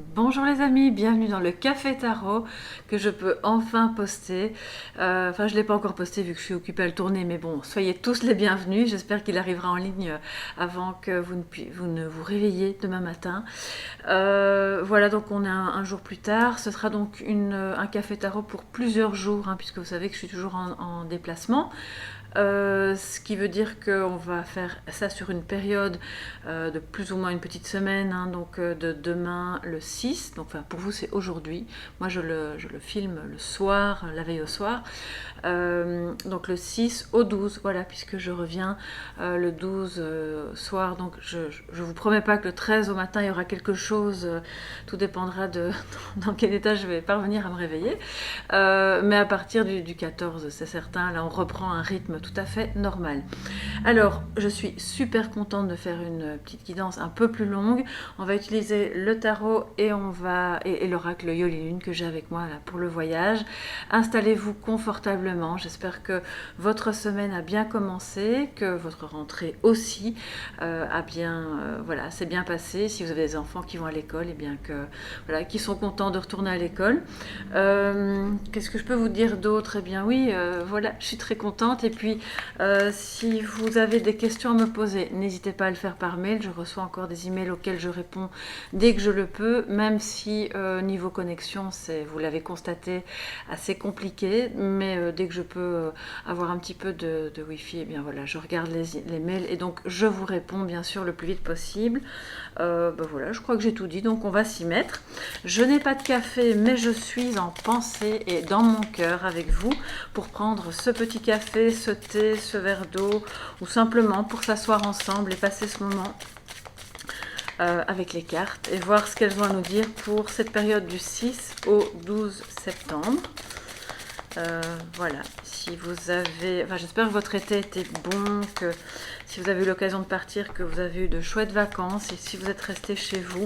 Bonjour les amis, bienvenue dans le Café Tarot que je peux enfin poster. Enfin, je ne l'ai pas encore posté vu que je suis occupée à le tourner, mais bon, soyez tous les bienvenus. J'espère qu'il arrivera en ligne avant que vous ne vous réveilliez demain matin. Voilà, donc on est un jour plus tard. Ce sera donc un Café Tarot pour plusieurs jours, hein, puisque vous savez que je suis toujours en déplacement. Ce qui veut dire qu'on va faire ça sur une période de plus ou moins une petite semaine, hein, donc de demain le 6, donc enfin, pour vous c'est aujourd'hui, moi je le filme le soir, la veille au soir, donc le 6 au 12, voilà, puisque je reviens le 12 soir, donc je vous promets pas que le 13 au matin il y aura quelque chose, tout dépendra de dans quel état je vais parvenir à me réveiller, mais à partir du 14 c'est certain, là on reprend un rythme tout à fait normal. Alors, je suis super contente de faire une petite guidance un peu plus longue. On va utiliser le tarot et l'oracle Yoli-Lune que j'ai avec moi là, pour le voyage. Installez-vous confortablement. J'espère que votre semaine a bien commencé, que votre rentrée aussi s'est bien passée. Si vous avez des enfants qui vont à l'école, et bien qui sont contents de retourner à l'école. Qu'est-ce que je peux vous dire d'autre? Eh bien oui, voilà, je suis très contente. Et puis, si vous avez des questions à me poser, n'hésitez pas à le faire par mail. Je reçois encore des emails auxquels je réponds dès que je le peux, même si niveau connexion, c'est, vous l'avez constaté, assez compliqué. Mais dès que je peux avoir un petit peu de Wi-Fi, eh bien voilà, je regarde les mails et donc je vous réponds bien sûr le plus vite possible. Voilà, je crois que j'ai tout dit, donc on va s'y mettre. Je n'ai pas de café, mais je suis en pensée et dans mon cœur avec vous pour prendre ce petit café, ce thé, ce verre d'eau, ou simplement pour s'asseoir ensemble et passer ce moment avec les cartes et voir ce qu'elles ont à nous dire pour cette période du 6 au 12 septembre. Voilà, si vous avez, enfin, j'espère que votre été était bon, que si vous avez eu l'occasion de partir, que vous avez eu de chouettes vacances, et si vous êtes resté chez vous,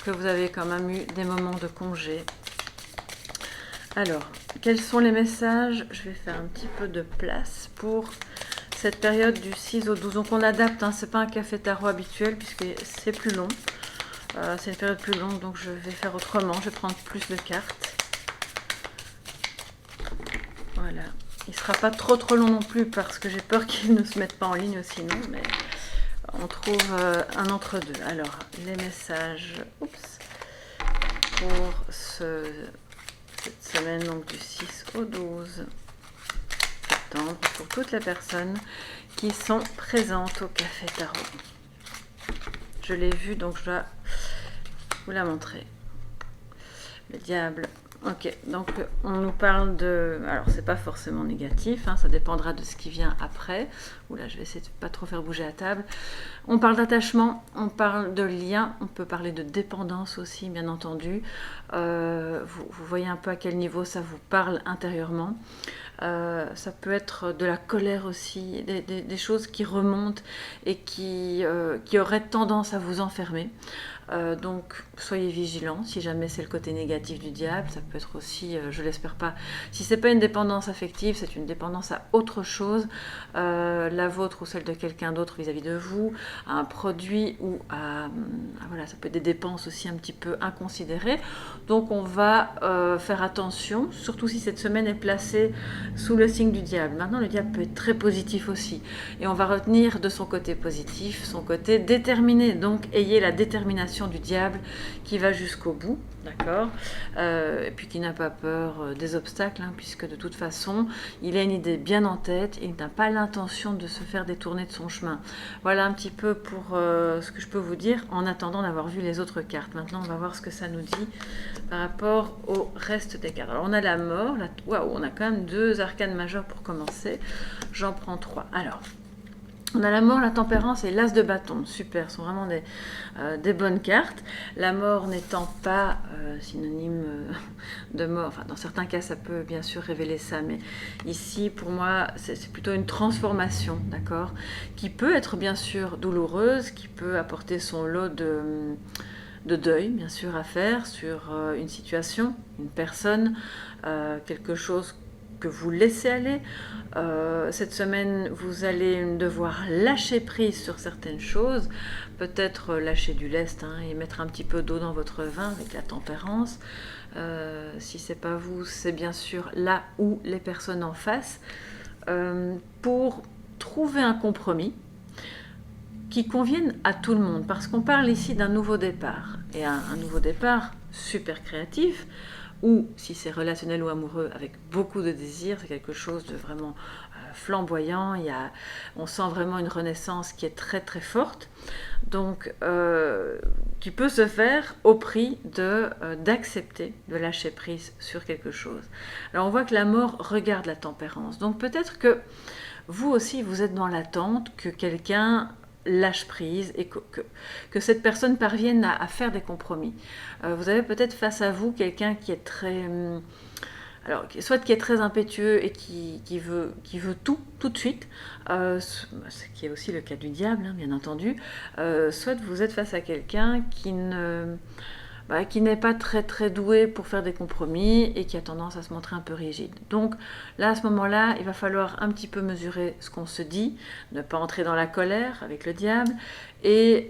que vous avez quand même eu des moments de congé. Alors, quels sont les messages? Je vais faire un petit peu de place pour cette période du 6 au 12. Donc on adapte, hein, c'est pas un café tarot habituel puisque c'est plus long. C'est une période plus longue, donc je vais faire autrement. Je vais prendre plus de cartes. Voilà. Il ne sera pas trop long non plus parce que j'ai peur qu'ils ne se mettent pas en ligne sinon, mais on trouve un entre-deux. Alors, les messages pour cette semaine, donc du 6 au 12 septembre, pour toutes les personnes qui sont présentes au Café Tarot. Je l'ai vu, donc je dois vous la montrer. Le diable. Ok, donc on nous parle de... Alors, c'est pas forcément négatif, hein, ça dépendra de ce qui vient après. Oula, je vais essayer de pas trop faire bouger la table. On parle d'attachement, on parle de lien, on peut parler de dépendance aussi, bien entendu. Vous voyez un peu à quel niveau ça vous parle intérieurement. Ça peut être de la colère aussi, des choses qui remontent et qui auraient tendance à vous enfermer. Donc soyez vigilants si jamais c'est le côté négatif du diable. Ça peut être aussi, je l'espère pas, si c'est pas une dépendance affective, c'est une dépendance à autre chose, la vôtre ou celle de quelqu'un d'autre vis-à-vis de vous, à un produit ou voilà, ça peut être des dépenses aussi un petit peu inconsidérées. Donc on va faire attention, surtout si cette semaine est placée sous le signe du diable. Maintenant le diable peut être très positif aussi et on va retenir de son côté positif, son côté déterminé. Donc ayez la détermination du diable qui va jusqu'au bout, d'accord, et puis qui n'a pas peur des obstacles, hein, puisque de toute façon il a une idée bien en tête et il n'a pas l'intention de se faire détourner de son chemin. Voilà un petit peu pour ce que je peux vous dire en attendant d'avoir vu les autres cartes. Maintenant on va voir ce que ça nous dit par rapport au reste des cartes. Alors on a la mort, waouh, on a quand même 2 arcanes majeures pour commencer, j'en prends 3. Alors on a la mort, la tempérance et l'as de bâton. Super, ce sont vraiment des bonnes cartes. La mort n'étant pas synonyme de mort. Enfin, dans certains cas, ça peut bien sûr révéler ça. Mais ici, pour moi, c'est plutôt une transformation, d'accord, qui peut être bien sûr douloureuse, qui peut apporter son lot de deuil, bien sûr, à faire sur une situation, une personne, quelque chose que vous laissez aller. Cette semaine, vous allez devoir lâcher prise sur certaines choses, peut-être lâcher du lest et mettre un petit peu d'eau dans votre vin avec la tempérance. Si c'est pas vous, c'est bien sûr là où les personnes en face, pour trouver un compromis qui convienne à tout le monde, parce qu'on parle ici d'un nouveau départ, et un nouveau départ super créatif, ou si c'est relationnel ou amoureux, avec beaucoup de désir, c'est quelque chose de vraiment flamboyant, on sent vraiment une renaissance qui est très très forte, donc qui peut se faire au prix d'accepter, de lâcher prise sur quelque chose. Alors on voit que la mort regarde la tempérance, donc peut-être que vous aussi vous êtes dans l'attente que quelqu'un lâche prise et que cette personne parvienne à faire des compromis. Vous avez peut-être face à vous quelqu'un qui est très... alors, soit qui est très impétueux et qui veut tout de suite, ce qui est aussi le cas du diable, bien entendu, soit vous êtes face à quelqu'un qui n'est pas très très doué pour faire des compromis et qui a tendance à se montrer un peu rigide. Donc là, à ce moment-là, il va falloir un petit peu mesurer ce qu'on se dit, ne pas entrer dans la colère avec le diable et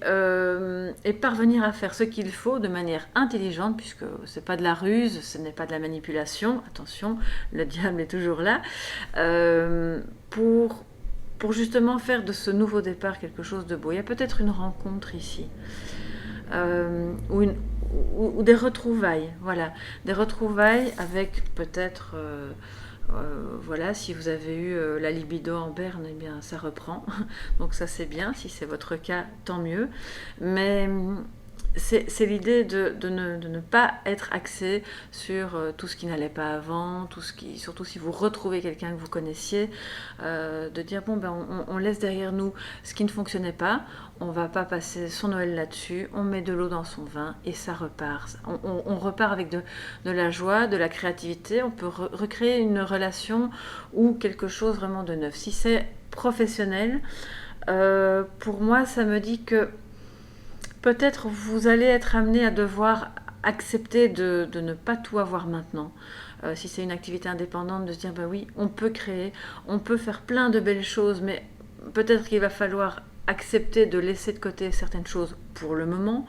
parvenir à faire ce qu'il faut de manière intelligente, puisque ce n'est pas de la ruse, ce n'est pas de la manipulation, attention, le diable est toujours là, pour justement faire de ce nouveau départ quelque chose de beau. Il y a peut-être une rencontre ici. Ou des retrouvailles, voilà, des retrouvailles avec peut-être, voilà, si vous avez eu la libido en berne, eh bien ça reprend, donc ça c'est bien, si c'est votre cas, tant mieux, mais c'est l'idée de ne pas être axé sur tout ce qui n'allait pas avant, surtout si vous retrouvez quelqu'un que vous connaissiez, de dire bon ben on laisse derrière nous ce qui ne fonctionnait pas, on va pas passer son Noël là-dessus, on met de l'eau dans son vin et ça repart. On repart avec de la joie, de la créativité, on peut recréer une relation ou quelque chose vraiment de neuf. Si c'est professionnel, pour moi ça me dit que peut-être vous allez être amené à devoir accepter de ne pas tout avoir maintenant. Si c'est une activité indépendante, de se dire bah oui, on peut créer, on peut faire plein de belles choses, mais peut-être qu'il va falloir accepter de laisser de côté certaines choses pour le moment,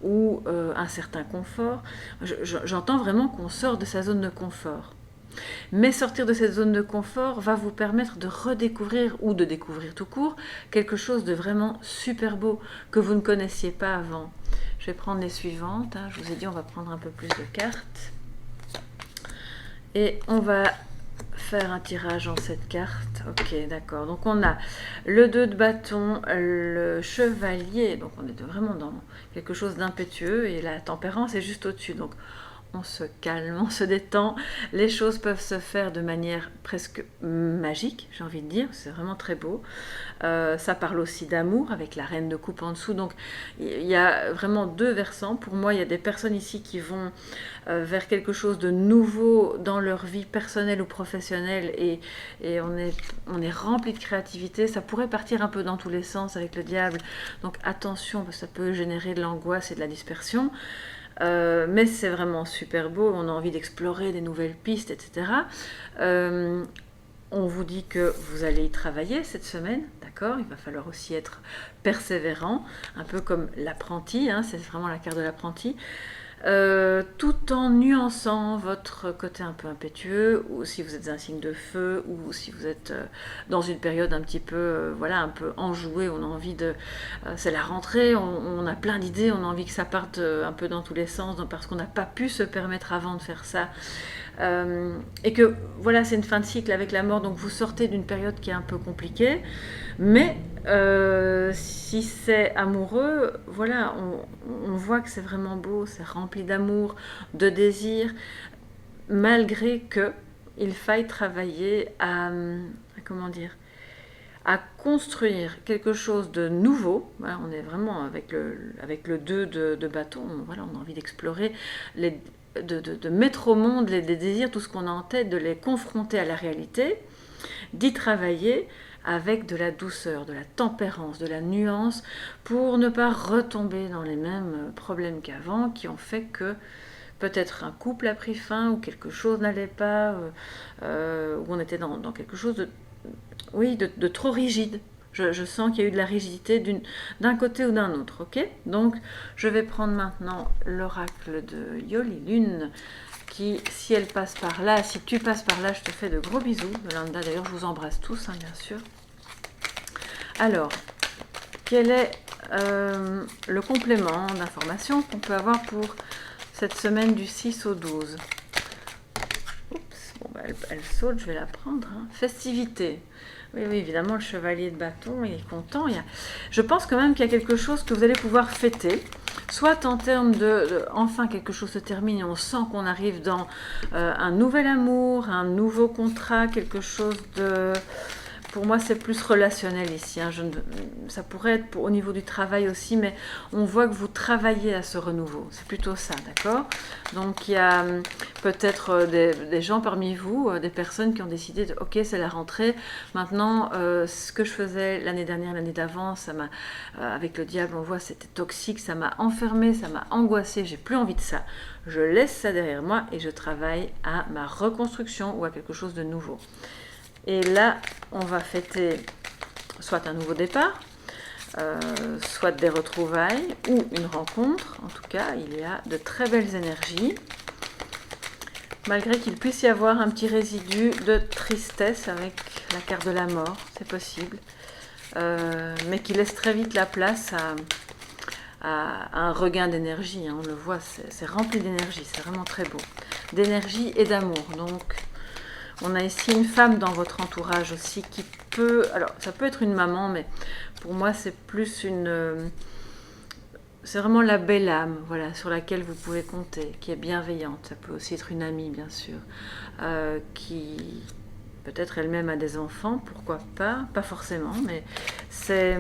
ou un certain confort. J'entends vraiment qu'on sort de sa zone de confort. Mais sortir de cette zone de confort va vous permettre de redécouvrir ou de découvrir tout court quelque chose de vraiment super beau que vous ne connaissiez pas avant. Je vais prendre les suivantes. Je vous ai dit on va prendre un peu plus de cartes. Et on va faire un tirage en cette carte. Ok, d'accord. Donc on a le 2 de bâton, le chevalier. Donc on est vraiment dans quelque chose d'impétueux et la tempérance est juste au-dessus. Donc on se calme, on se détend, les choses peuvent se faire de manière presque magique, j'ai envie de dire, c'est vraiment très beau. Ça parle aussi d'amour, avec la reine de coupe en dessous, donc il y a vraiment deux versants. Pour moi, il y a des personnes ici qui vont vers quelque chose de nouveau dans leur vie personnelle ou professionnelle, et on est rempli de créativité. Ça pourrait partir un peu dans tous les sens avec le diable, donc attention, parce que ça peut générer de l'angoisse et de la dispersion. Mais c'est vraiment super beau, on a envie d'explorer des nouvelles pistes, etc. On vous dit que vous allez y travailler cette semaine, d'accord? Il va falloir aussi être persévérant, un peu comme l'apprenti, c'est vraiment la carte de l'apprenti. Tout en nuançant votre côté un peu impétueux, ou si vous êtes un signe de feu, ou si vous êtes dans une période un petit peu, un peu enjouée, on a envie de... c'est la rentrée, on a plein d'idées, on a envie que ça parte un peu dans tous les sens, parce qu'on n'a pas pu se permettre avant de faire ça. Et que voilà, c'est une fin de cycle avec la mort, donc vous sortez d'une période qui est un peu compliquée, mais si c'est amoureux, voilà, on voit que c'est vraiment beau, c'est rempli d'amour, de désir, malgré que il faille travailler à construire quelque chose de nouveau. Voilà, on est vraiment avec le 2 de bâton, on a envie d'explorer de mettre au monde les désirs, tout ce qu'on a en tête, de les confronter à la réalité, d'y travailler avec de la douceur, de la tempérance, de la nuance, pour ne pas retomber dans les mêmes problèmes qu'avant, qui ont fait que peut-être un couple a pris fin, ou quelque chose n'allait pas, ou on était dans quelque chose de, oui, de trop rigide. Je sens qu'il y a eu de la rigidité d'un côté ou d'un autre, ok? Donc, je vais prendre maintenant l'oracle de Yoli Lune, qui, si elle passe par là, si tu passes par là, je te fais de gros bisous. Yolanda, d'ailleurs, je vous embrasse tous, hein, bien sûr. Alors, quel est le complément d'information qu'on peut avoir pour cette semaine du 6 au 12? Oups, bon, bah, elle saute, je vais la prendre. Hein. Festivité. Oui, oui, évidemment, le chevalier de bâton, il est content. Je pense quand même qu'il y a quelque chose que vous allez pouvoir fêter. Soit en termes enfin quelque chose se termine et on sent qu'on arrive dans un nouvel amour, un nouveau contrat, quelque chose de... Pour moi, c'est plus relationnel ici. Hein. Ça pourrait être au niveau du travail aussi, mais on voit que vous travaillez à ce renouveau. C'est plutôt ça, d'accord? Donc, il y a peut-être des gens parmi vous, des personnes qui ont décidé de « Ok, c'est la rentrée. Maintenant, ce que je faisais l'année dernière, l'année d'avant, ça m'a avec le diable, on voit, c'était toxique, ça m'a enfermé, ça m'a angoissé. J'ai plus envie de ça. Je laisse ça derrière moi et je travaille à ma reconstruction ou à quelque chose de nouveau. » Et là, on va fêter soit un nouveau départ, soit des retrouvailles ou une rencontre. En tout cas, il y a de très belles énergies. Malgré qu'il puisse y avoir un petit résidu de tristesse avec la carte de la mort, c'est possible. Mais qui laisse très vite la place à un regain d'énergie. Hein. On le voit, c'est rempli d'énergie, c'est vraiment très beau. D'énergie et d'amour. Donc, on a ici une femme dans votre entourage aussi qui peut... Alors, ça peut être une maman, mais pour moi, c'est plus une... c'est vraiment la belle âme, voilà, sur laquelle vous pouvez compter, qui est bienveillante. Ça peut aussi être une amie, bien sûr, qui peut-être elle-même a des enfants, pourquoi pas, pas forcément, mais c'est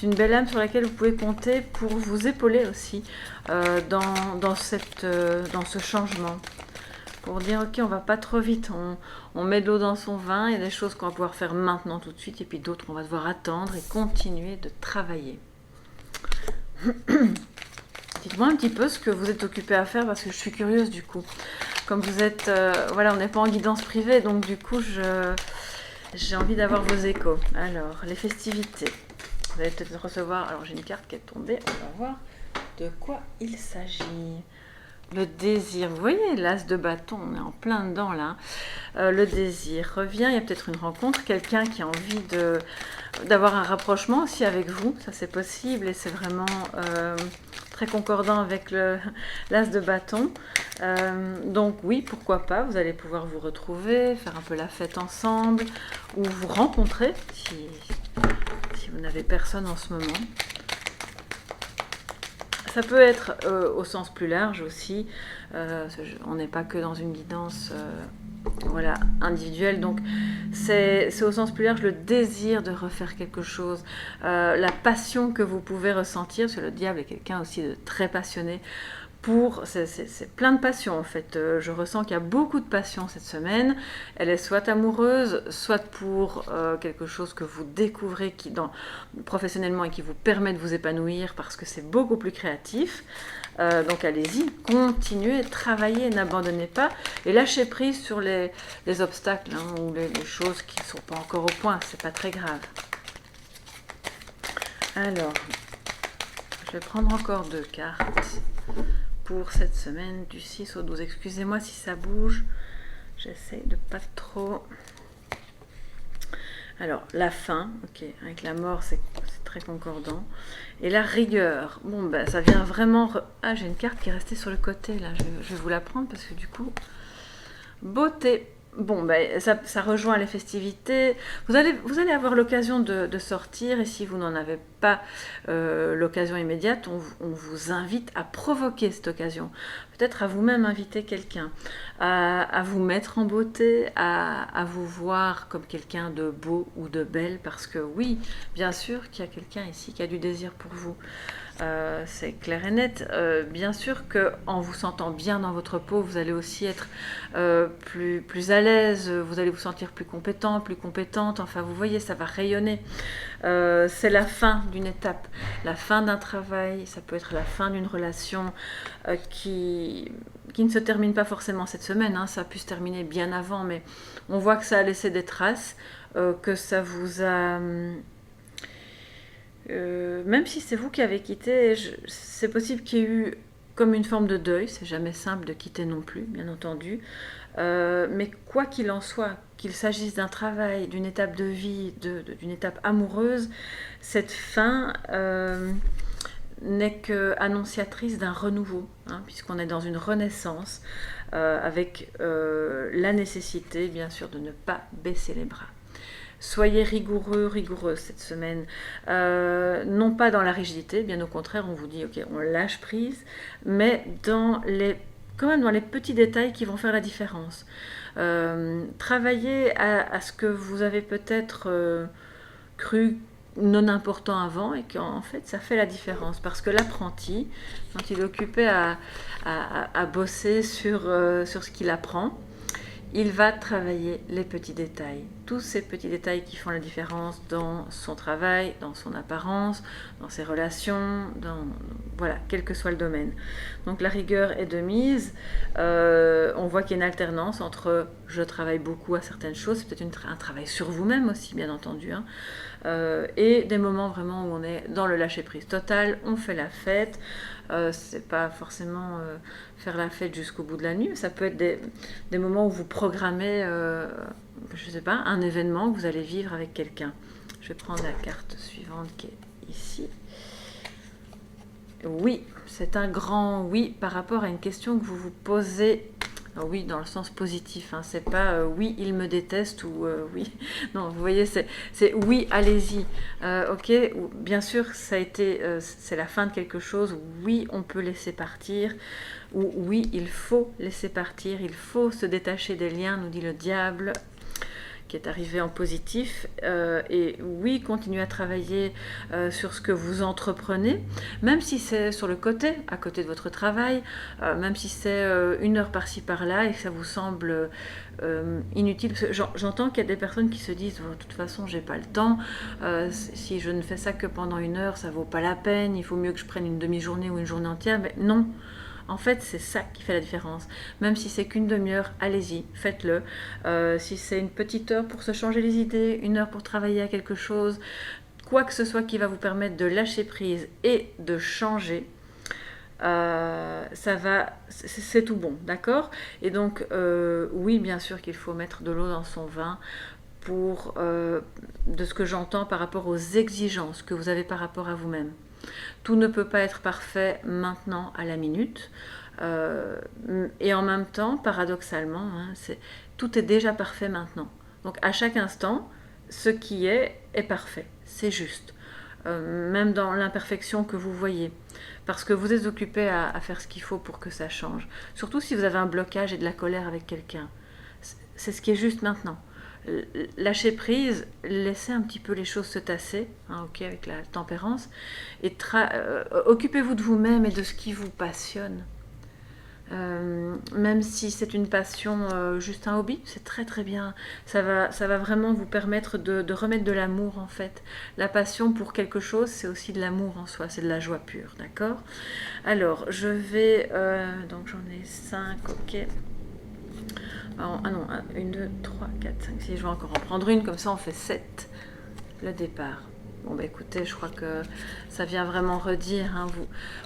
une belle âme sur laquelle vous pouvez compter pour vous épauler aussi dans ce changement. Pour dire, ok, on va pas trop vite, on met de l'eau dans son vin, il y a des choses qu'on va pouvoir faire maintenant tout de suite, et puis d'autres on va devoir attendre et continuer de travailler. Dites-moi un petit peu ce que vous êtes occupé à faire, parce que je suis curieuse du coup. Comme vous êtes, voilà, on n'est pas en guidance privée, donc du coup, j'ai envie d'avoir vos échos. Alors, les festivités. Vous allez peut-être recevoir, alors j'ai une carte qui est tombée, on va voir de quoi il s'agit. Le désir, vous voyez l'as de bâton, on est en plein dedans là. Le désir revient, il y a peut-être une rencontre, quelqu'un qui a envie d'avoir un rapprochement aussi avec vous, ça c'est possible et c'est vraiment très concordant avec l'as de bâton. Donc oui, pourquoi pas, vous allez pouvoir vous retrouver, faire un peu la fête ensemble ou vous rencontrer si vous n'avez personne en ce moment. Ça peut être au sens plus large aussi, on n'est pas que dans une guidance voilà, individuelle, donc c'est au sens plus large le désir de refaire quelque chose, la passion que vous pouvez ressentir, parce que le diable est quelqu'un aussi de très passionné, c'est plein de passion en fait, je ressens qu'il y a beaucoup de passion cette semaine, elle est soit amoureuse, soit pour quelque chose que vous découvrez professionnellement et qui vous permet de vous épanouir parce que c'est beaucoup plus créatif, donc allez-y, continuez, travaillez, n'abandonnez pas et lâchez prise sur les obstacles hein, ou les choses qui ne sont pas encore au point, c'est pas très grave. Alors, je vais prendre encore 2 cartes pour cette semaine du 6 au 12. Excusez-moi si ça bouge, j'essaie de pas trop... Alors, la fin, ok, avec la mort, c'est très concordant. Et la rigueur, bon, ben, ça vient vraiment... Ah, j'ai une carte qui est restée sur le côté, là, je vais vous la prendre parce que du coup... Beauté. Bon, ben, ça rejoint les festivités. Vous allez avoir l'occasion de sortir et si vous n'en avez pas l'occasion immédiate, on vous invite à provoquer cette occasion. Peut-être à vous-même inviter quelqu'un, à vous mettre en beauté, à vous voir comme quelqu'un de beau ou de belle parce que oui, bien sûr qu'il y a quelqu'un ici qui a du désir pour vous. C'est clair et net. Bien sûr qu'en vous sentant bien dans votre peau, vous allez aussi être plus à l'aise, vous allez vous sentir plus compétent, plus compétente, enfin vous voyez, ça va rayonner. C'est la fin d'une étape, la fin d'un travail, ça peut être la fin d'une relation qui qui ne se termine pas forcément cette semaine, hein, ça a pu se terminer bien avant, mais on voit que ça a laissé des traces, que ça vous a... même si c'est vous qui avez quitté, c'est possible qu'il y ait eu comme une forme de deuil, c'est jamais simple de quitter non plus, bien entendu, mais quoi qu'il en soit, qu'il s'agisse d'un travail, d'une étape de vie, d'une étape amoureuse, cette fin n'est qu'annonciatrice d'un renouveau, hein, puisqu'on est dans une renaissance, avec la nécessité, bien sûr, de ne pas baisser les bras. Soyez rigoureux, rigoureuse cette semaine, non pas dans la rigidité, bien au contraire, on vous dit, ok, on lâche prise, mais quand même dans les petits détails qui vont faire la différence. Travaillez à ce que vous avez peut-être cru non important avant, et qu'en fait ça fait la différence, parce que l'apprenti, quand il est occupé à bosser sur ce qu'il apprend, il va travailler les petits détails, tous ces petits détails qui font la différence dans son travail, dans son apparence, dans ses relations, voilà, quel que soit le domaine. Donc la rigueur est de mise. On voit qu'il y a une alternance entre je travaille beaucoup à certaines choses, c'est peut-être un travail sur vous-même aussi, bien entendu, hein, et des moments vraiment où on est dans le lâcher-prise total, on fait la fête. C'est pas forcément faire la fête jusqu'au bout de la nuit, mais ça peut être des moments où vous programmez, je sais pas, un événement que vous allez vivre avec quelqu'un. Je vais prendre la carte suivante qui est ici. Oui, c'est un grand oui par rapport à une question que vous vous posez. Oui, dans le sens positif, hein. C'est pas oui, il me déteste ou oui. Non, vous voyez, c'est oui, allez-y. Ok, bien sûr, ça a été, c'est la fin de quelque chose. Oui, on peut laisser partir. Ou oui, il faut laisser partir. Il faut se détacher des liens, nous dit le diable, qui est arrivé en positif, et oui, continuez à travailler sur ce que vous entreprenez, même si c'est sur le côté, à côté de votre travail, même si c'est une heure par-ci par-là et que ça vous semble inutile, parce que j'entends qu'il y a des personnes qui se disent de toute façon j'ai pas le temps, si je ne fais ça que pendant une heure ça vaut pas la peine, il faut mieux que je prenne une demi-journée ou une journée entière. Mais non. En fait, c'est ça qui fait la différence. Même si c'est qu'une demi-heure, allez-y, faites-le. Si c'est une petite heure pour se changer les idées, une heure pour travailler à quelque chose, quoi que ce soit qui va vous permettre de lâcher prise et de changer, c'est tout bon, d'accord? Et donc, oui, bien sûr qu'il faut mettre de l'eau dans son vin pour, de ce que j'entends par rapport aux exigences que vous avez par rapport à vous-même. Tout ne peut pas être parfait maintenant à la minute, et en même temps, paradoxalement, hein, tout est déjà parfait maintenant. Donc à chaque instant, ce qui est parfait, c'est juste. Même dans l'imperfection que vous voyez, parce que vous êtes occupé à faire ce qu'il faut pour que ça change. Surtout si vous avez un blocage et de la colère avec quelqu'un. C'est ce qui est juste maintenant. Lâcher prise, laissez un petit peu les choses se tasser, hein, ok, avec la tempérance, et occupez-vous de vous-même et de ce qui vous passionne. Même si c'est une passion, juste un hobby, c'est très très bien. Ça va vraiment vous permettre de remettre de l'amour en fait. La passion pour quelque chose, c'est aussi de l'amour en soi, c'est de la joie pure, d'accord? Alors, je vais... donc j'en ai 5, ok. Alors, ah non, 1, 2, 3, 4, 5, 6, je vais encore en prendre une, comme ça on fait 7, le départ. Bon bah écoutez, je crois que ça vient vraiment redire, hein,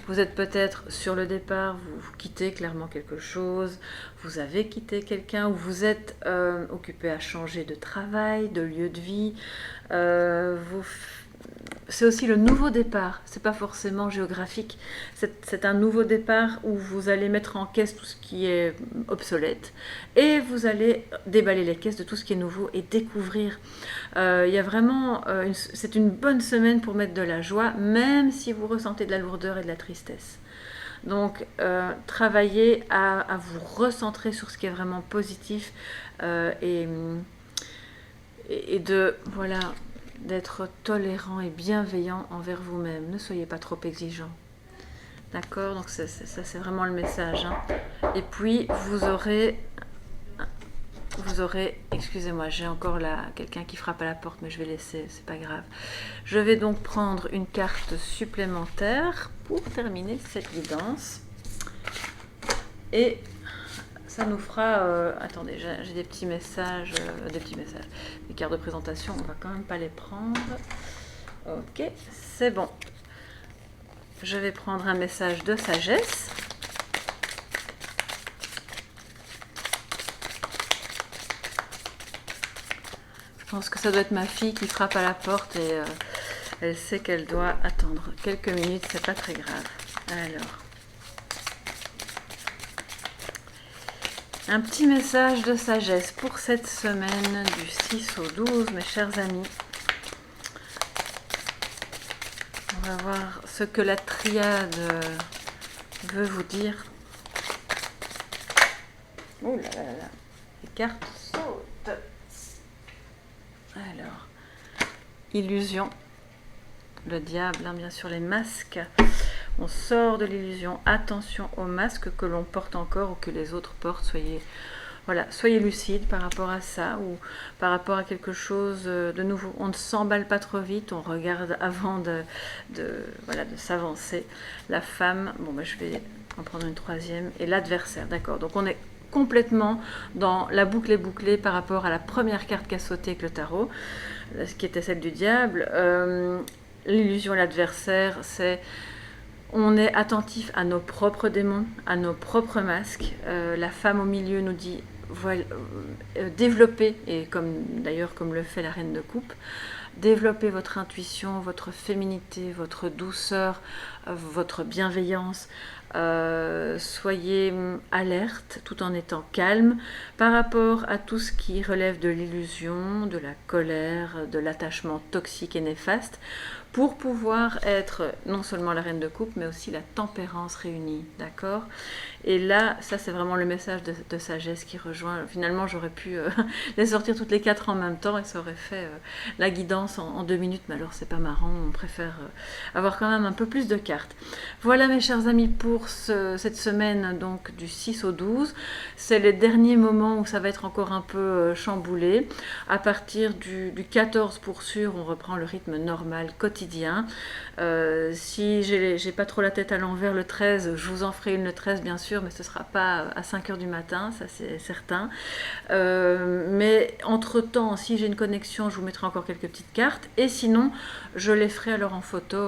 vous êtes peut-être sur le départ, vous quittez clairement quelque chose, vous avez quitté quelqu'un, ou vous êtes occupé à changer de travail, de lieu de vie, c'est aussi le nouveau départ, c'est pas forcément géographique, c'est un nouveau départ où vous allez mettre en caisse tout ce qui est obsolète et vous allez déballer les caisses de tout ce qui est nouveau et découvrir. Il y a vraiment, c'est une bonne semaine pour mettre de la joie, même si vous ressentez de la lourdeur et de la tristesse. Donc, travaillez à vous recentrer sur ce qui est vraiment positif, et de, voilà, d'être tolérant et bienveillant envers vous-même. Ne soyez pas trop exigeant. D'accord? Donc ça, c'est vraiment le message, hein. Et puis, vous aurez... Excusez-moi, j'ai encore là quelqu'un qui frappe à la porte, mais je vais laisser, c'est pas grave. Je vais donc prendre une carte supplémentaire pour terminer cette guidance. Et ça nous fera... attendez, j'ai des petits messages, des cartes de présentation, on va quand même pas les prendre. Ok, c'est bon. Je vais prendre un message de sagesse. Je pense que ça doit être ma fille qui frappe à la porte et elle sait qu'elle doit attendre quelques minutes, c'est pas très grave. Alors, un petit message de sagesse pour cette semaine du 6 au 12, mes chers amis. On va voir ce que la triade veut vous dire. Oh là là là, les cartes sautent. Alors, illusion, le diable, hein, bien sûr les masques. On sort de l'illusion. Attention aux masques que l'on porte encore ou que les autres portent. Soyez lucide par rapport à ça ou par rapport à quelque chose de nouveau. On ne s'emballe pas trop vite, on regarde avant de s'avancer. La femme, bon ben, je vais en prendre une troisième, et l'adversaire, d'accord. Donc on est complètement dans la boucle est bouclée par rapport à la première carte qu'a sauté avec le tarot, qui était celle du diable. L'illusion et l'adversaire, c'est on est attentif à nos propres démons, à nos propres masques. La femme au milieu nous dit développez, et d'ailleurs comme le fait la reine de coupe, développez votre intuition, votre féminité, votre douceur, votre bienveillance. Soyez alerte tout en étant calme par rapport à tout ce qui relève de l'illusion, de la colère, de l'attachement toxique et néfaste, pour pouvoir être non seulement la reine de coupe, mais aussi la tempérance réunie, d'accord? Et là, ça c'est vraiment le message de sagesse qui rejoint. Finalement, j'aurais pu les sortir toutes les 4 en même temps et ça aurait fait la guidance en 2 minutes, mais alors c'est pas marrant, on préfère avoir quand même un peu plus de cartes. Voilà mes chers amis pour cette semaine donc du 6 au 12. C'est les derniers moments où ça va être encore un peu chamboulé. À partir du 14 pour sûr, on reprend le rythme normal quotidien. Si j'ai pas trop la tête à l'envers le 13, je vous en ferai une le 13 bien sûr, mais ce sera pas à 5 h du matin, ça c'est certain. Mais entre temps, si j'ai une connexion, je vous mettrai encore quelques petites cartes, et sinon je les ferai alors en photo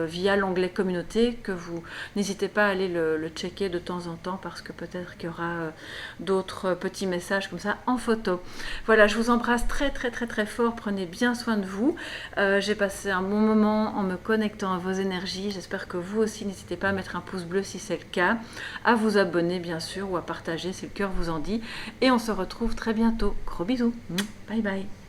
via l'onglet communauté, que vous n'hésitez pas à aller le checker de temps en temps, parce que peut-être qu'il y aura d'autres petits messages comme ça en photo. Voilà, je vous embrasse très très très très fort, prenez bien soin de vous. J'ai passé un bon moment en me connectant à vos énergies, j'espère que vous aussi. N'hésitez pas à mettre un pouce bleu si c'est le cas, à vous abonner bien sûr, ou à partager si le cœur vous en dit, et on se retrouve très bientôt. Gros bisous, bye bye.